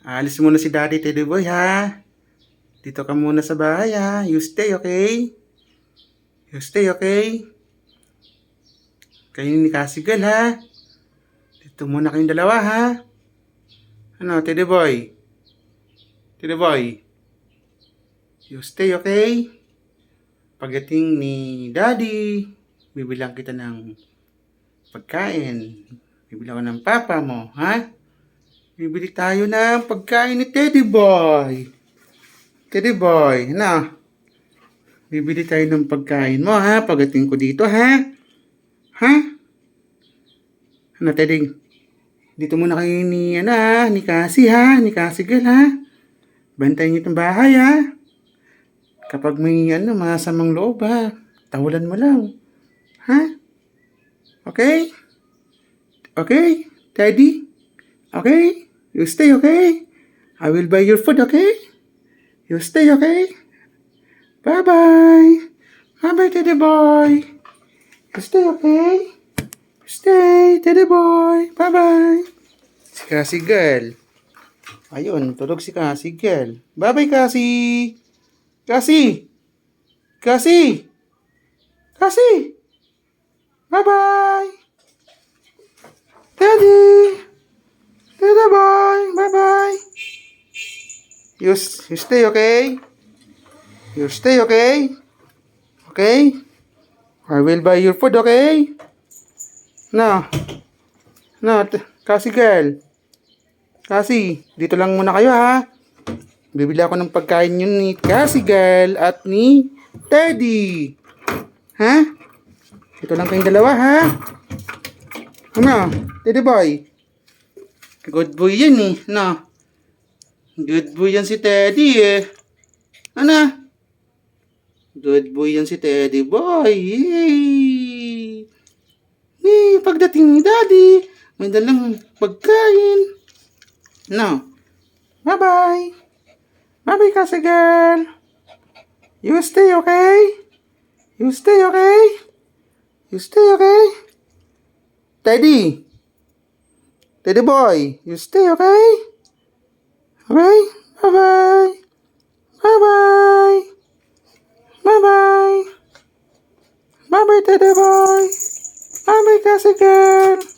Alis muna si Daddy Teddy Boy, ha? Dito ka muna sa bahay, ha? You stay, okay? You stay, okay? Kayo ni Kasigal, ha? Dito muna kayong dalawa, ha? Ano, Teddy Boy? Teddy Boy? You stay, okay? Pagdating ni Daddy, bibilang kita ng pagkain. Bibilang ko ng papa mo, ha? Bibili tayo ng pagkain ni Teddy Boy. Teddy Boy, ano? Bibili tayo ng pagkain mo, ha? Pagdating ko dito, ha? Ha? Ano, Teddy? Dito muna kayo ni, ni Cassie, ha? Ni Kasigal, ha? Bantayan niyo itong bahay, ha? Kapag may, masamang loob, ha? Tawalan mo lang. Ha? Okay? Okay? Teddy? Okay? You stay, okay? I will buy your food, okay? You stay, okay? Bye-bye. Bye-bye, Teddy Boy. You stay, okay? Stay, Teddy Boy. Bye-bye. Si Cassie Girl. Ayun, tulog si Cassie Girl. Bye-bye, Cassie. Cassie. Cassie. Cassie. Bye-bye. Teddy. Teddy Boy. Bye-bye. You stay, okay? You stay, okay? Okay? I will buy your food, okay? No. No, Cassie Girl. Cassie, dito lang muna kayo, ha? Bibili ako ng pagkain yun ni Cassie Girl at ni Teddy. Ha? Dito lang kayong dalawa, ha? Ano? Teddy Boy? Good boy yan, eh. No? Good boy yan si Teddy, eh. Ano? Good boy yan si Teddy Boy. Yay! Yay! Pagdating ni Daddy, may dalang pagkain. No. Bye-bye. Bye-bye, Cassie Girl. You stay, okay? You stay, okay? You stay, okay? Teddy. Teddy Boy, you stay, okay? Okay? Bye-bye. Bye-bye. Bye-bye. Bye-bye, Teddy Boy. Bye-bye, Cassie Girl.